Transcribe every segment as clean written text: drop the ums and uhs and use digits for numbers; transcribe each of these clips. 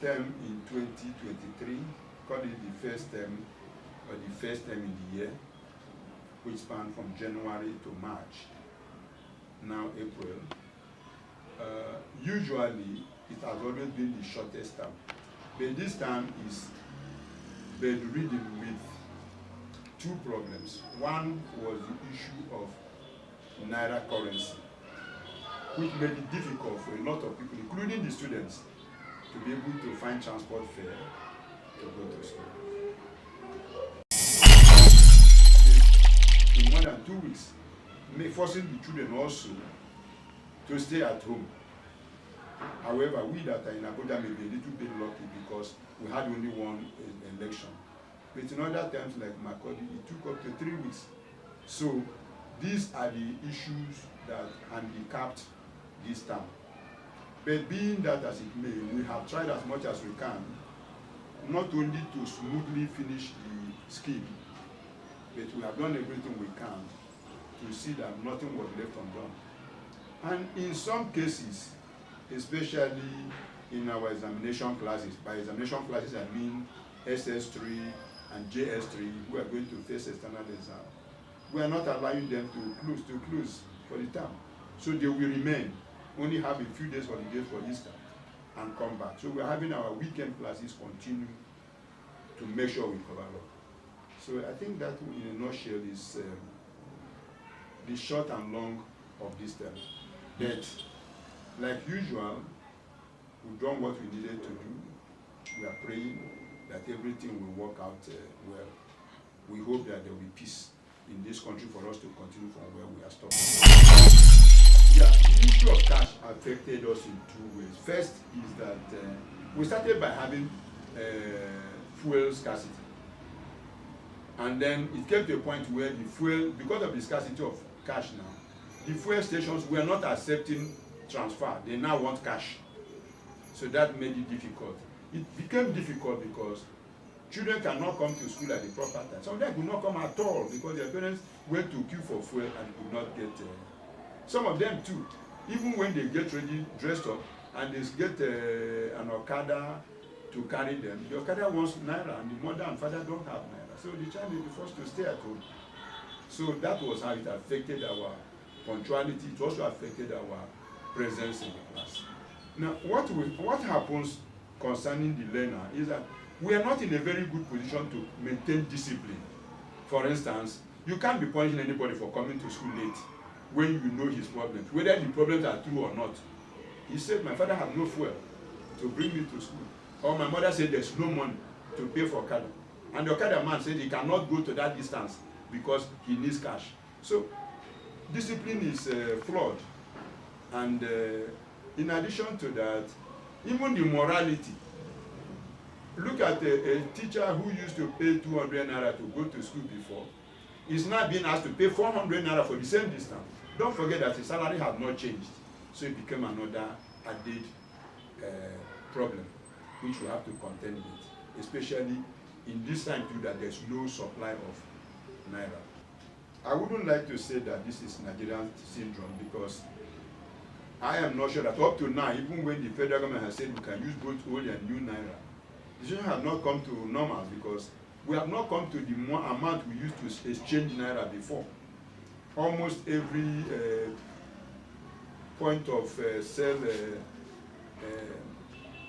term in 2023, call it the first term or the first term in the year, which spanned from January to March, now April. Usually, it has always been the shortest term. But this term is bedridden with two problems. One was the issue of Naira currency, which made it difficult for a lot of people, including the students, to be able to find transport fare to go to school. In more than 2 weeks, forcing the children also to stay at home. However, we that are in Abuja may be a little bit lucky because we had only one election. But in other times like Makurdi, it took up to 3 weeks. So these are the issues that handicapped this term. But being that as it may, we have tried as much as we can, not only to smoothly finish the scheme, but we have done everything we can to see that nothing was left undone. And in some cases, especially in our examination classes, by examination classes I mean SS3 and JS3, who are going to face external exam, we are not allowing them to close for the term. So they will remain, only have a few days holidays for Easter and come back. So we are having our weekend classes continue to make sure we cover up. So I think that in a nutshell is the short and long of this term. But like usual, we've done what we needed to do. We are praying that everything will work out well. We hope that there will be peace in this country for us to continue from where we are stopped. Yeah, the issue of cash affected us in 2 ways. First is that we started by having fuel scarcity. And then it came to a point where the fuel, because of the scarcity of cash now, the fuel stations were not accepting transfer. They now want cash. So that made it difficult. It became difficult because children cannot come to school at the proper time. Some of them could not come at all because their parents went to queue for fuel and could not get. Some of them too, even when they get ready, dressed up, and they get an Okada to carry them, the Okada wants Naira and the mother and father don't have Naira. So the child will be forced to stay at home. So that was how it affected our punctuality. It also affected our presence in the class. Now, what happens concerning the learner is that we are not in a very good position to maintain discipline. For instance, you can't be punishing anybody for coming to school late when you know his problems, whether the problems are true or not. He said, my father had no fuel to bring me to school. Or my mother said there's no money to pay for Okada. And the Okada man said he cannot go to that distance because he needs cash. So discipline is flawed. And in addition to that, even the morality. Look at a teacher who used to pay 200 naira to go to school before. Is now being asked to pay 400 naira for the same distance. Don't forget that his salary has not changed. So it became another added problem which we have to contend with, especially in this time too that there's no supply of naira. I wouldn't like to say that this is Nigerian syndrome because I am not sure that up to now, even when the federal government has said we can use both old and new naira, the situation has not come to normal because we have not come to the amount we used to exchange naira before. Almost every point of sale,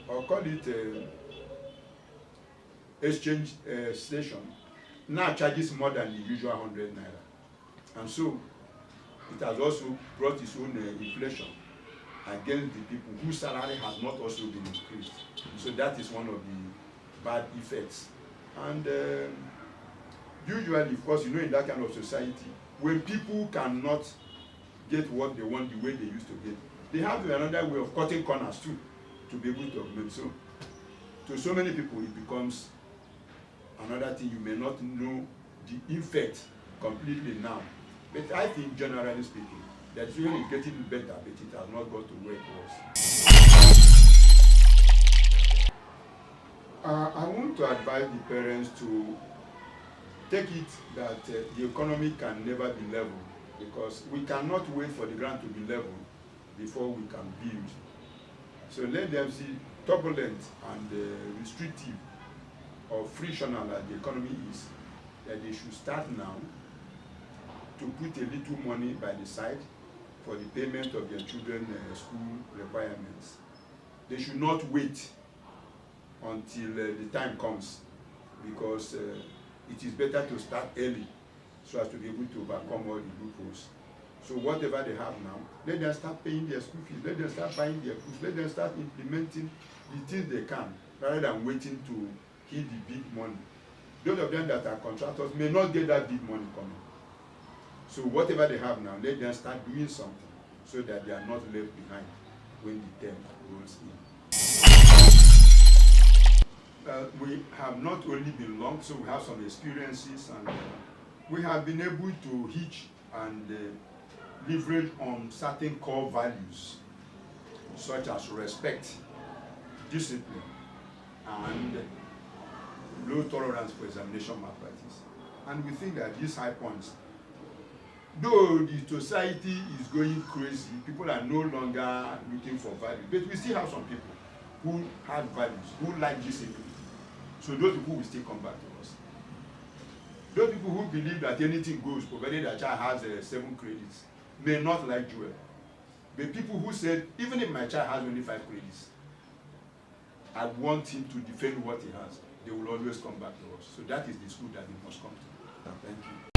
or call it exchange station, now charges more than the usual 100 naira. And so it has also brought its own inflation against the people whose salary has not also been increased. So that is one of the bad effects. And usually, of course, you know, in that kind of society, when people cannot get what they want the way they used to get, they have another way of cutting corners too, to be able to augment. So, to so many people, it becomes another thing. You may not know the effect completely now. But I think, generally speaking, that it's really getting better, but it has not got to where it was. I want to advise the parents to take it that the economy can never be level, because we cannot wait for the ground to be level before we can build. So let them see turbulent and restrictive or frictional as the economy is, that they should start now to put a little money by the side for the payment of their children's school requirements. They should not wait until the time comes, because it is better to start early so as to be able to overcome all the loopholes. So whatever they have now, let them start paying their school fees, let them start buying their books, let them start implementing the things they can, rather than waiting to hit the big money. Those of them that are contractors may not get that big money coming. So whatever they have now, let them start doing something so that they are not left behind when the term rolls in. We have not only been long, so we have some experiences, and we have been able to hitch and leverage on certain core values such as respect, discipline, and low tolerance for examination malpractice. And we think that these high points, though the society is going crazy, people are no longer looking for value, but we still have some people who have values, who like discipline. So those people will still come back to us. Those people who believe that anything goes, provided their child has 7 credits, may not like Joel. But people who said, even if my child has only 5 credits, I want him to defend what he has, they will always come back to us. So that is the school that we must come to. Thank you.